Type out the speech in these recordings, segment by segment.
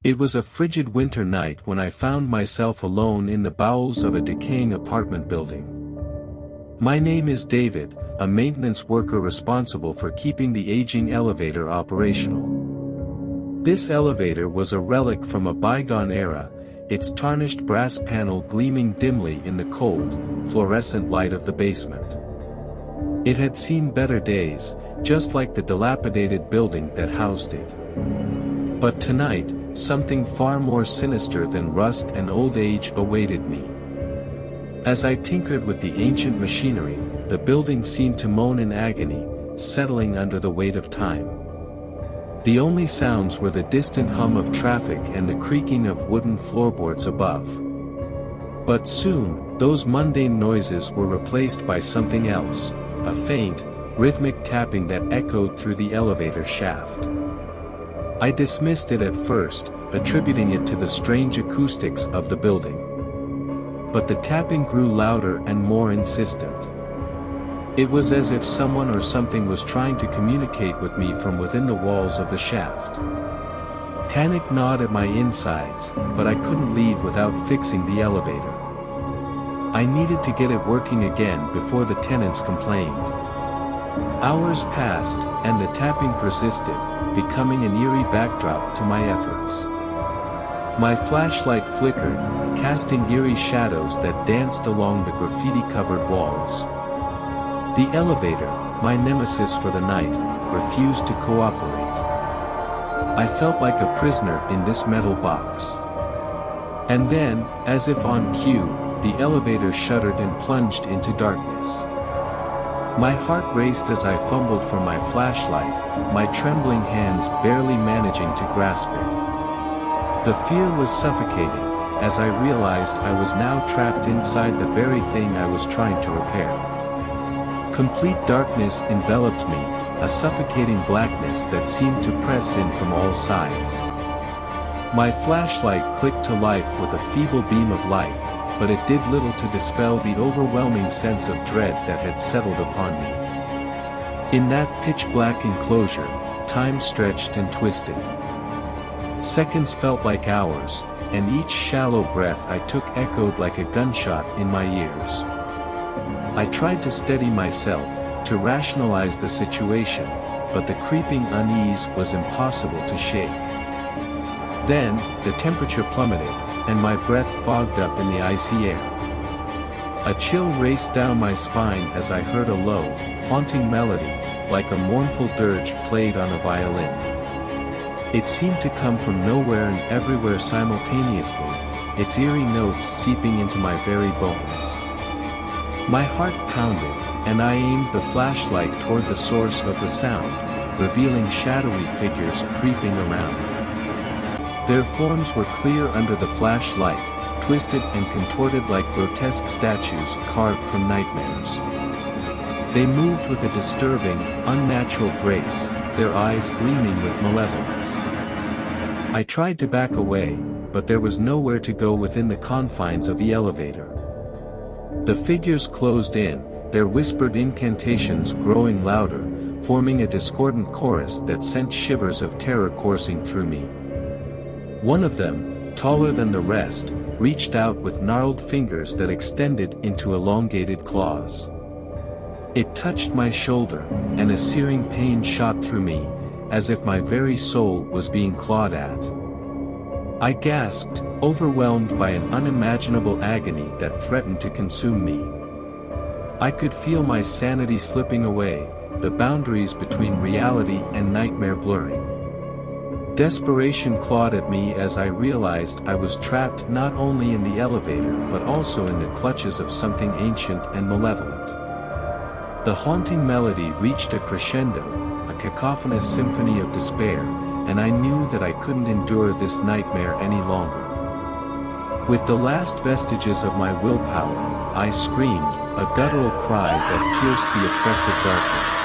It was a frigid winter night when I found myself alone in the bowels of a decaying apartment building. My name is David, a maintenance worker responsible for keeping the aging elevator operational. This elevator was a relic from a bygone era, its tarnished brass panel gleaming dimly in the cold, fluorescent light of the basement. It had seen better days, just like the dilapidated building that housed it. But tonight, something far more sinister than rust and old age awaited me. As I tinkered with the ancient machinery, the building seemed to moan in agony, settling under the weight of time. The only sounds were the distant hum of traffic and the creaking of wooden floorboards above. But soon, those mundane noises were replaced by something else, a faint, rhythmic tapping that echoed through the elevator shaft. I dismissed it at first, attributing it to the strange acoustics of the building. But the tapping grew louder and more insistent. It was as if someone or something was trying to communicate with me from within the walls of the shaft. Panic gnawed at my insides, but I couldn't leave without fixing the elevator. I needed to get it working again before the tenants complained. Hours passed, and the tapping persisted, becoming an eerie backdrop to my efforts. My flashlight flickered, casting eerie shadows that danced along the graffiti-covered walls. The elevator, my nemesis for the night, refused to cooperate. I felt like a prisoner in this metal box. And then, as if on cue, the elevator shuddered and plunged into darkness. My heart raced as I fumbled for my flashlight, my trembling hands barely managing to grasp it. The fear was suffocating, as I realized I was now trapped inside the very thing I was trying to repair. Complete darkness enveloped me, a suffocating blackness that seemed to press in from all sides. My flashlight clicked to life with a feeble beam of light, but it did little to dispel the overwhelming sense of dread that had settled upon me. In that pitch-black enclosure, time stretched and twisted. Seconds felt like hours, and each shallow breath I took echoed like a gunshot in my ears. I tried to steady myself, to rationalize the situation, but the creeping unease was impossible to shake. Then, the temperature plummeted, and my breath fogged up in the icy air. A chill raced down my spine as I heard a low, haunting melody, like a mournful dirge played on a violin. It seemed to come from nowhere and everywhere simultaneously, its eerie notes seeping into my very bones. My heart pounded, and I aimed the flashlight toward the source of the sound, revealing shadowy figures creeping around. Their forms were clear under the flashlight, twisted and contorted like grotesque statues carved from nightmares. They moved with a disturbing, unnatural grace, their eyes gleaming with malevolence. I tried to back away, but there was nowhere to go within the confines of the elevator. The figures closed in, their whispered incantations growing louder, forming a discordant chorus that sent shivers of terror coursing through me. One of them, taller than the rest, reached out with gnarled fingers that extended into elongated claws. It touched my shoulder, and a searing pain shot through me, as if my very soul was being clawed at. I gasped, overwhelmed by an unimaginable agony that threatened to consume me. I could feel my sanity slipping away, the boundaries between reality and nightmare blurring. Desperation clawed at me as I realized I was trapped not only in the elevator but also in the clutches of something ancient and malevolent. The haunting melody reached a crescendo, a cacophonous symphony of despair, and I knew that I couldn't endure this nightmare any longer. With the last vestiges of my willpower, I screamed, a guttural cry that pierced the oppressive darkness.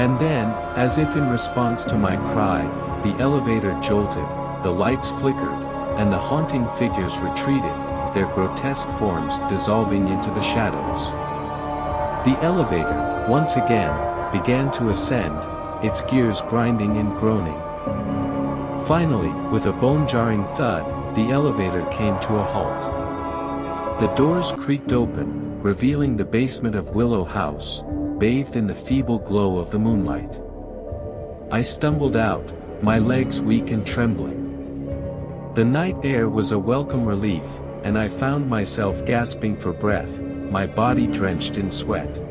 And then, as if in response to my cry, the elevator jolted, the lights flickered, and the haunting figures retreated, their grotesque forms dissolving into the shadows. The elevator, once again, began to ascend, its gears grinding and groaning. Finally, with a bone-jarring thud, the elevator came to a halt. The doors creaked open, revealing the basement of Willow House, bathed in the feeble glow of the moonlight. I stumbled out, my legs weak and trembling. The night air was a welcome relief, and I found myself gasping for breath, my body drenched in sweat.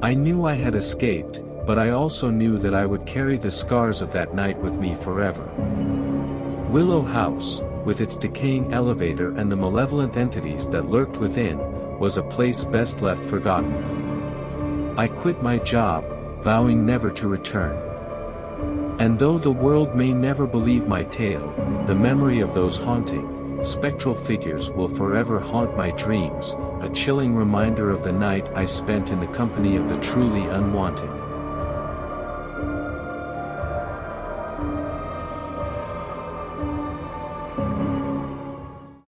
I knew I had escaped, but I also knew that I would carry the scars of that night with me forever. Willow House, with its decaying elevator and the malevolent entities that lurked within, was a place best left forgotten. I quit my job, vowing never to return. And though the world may never believe my tale, the memory of those haunting, spectral figures will forever haunt my dreams, a chilling reminder of the night I spent in the company of the truly unwanted.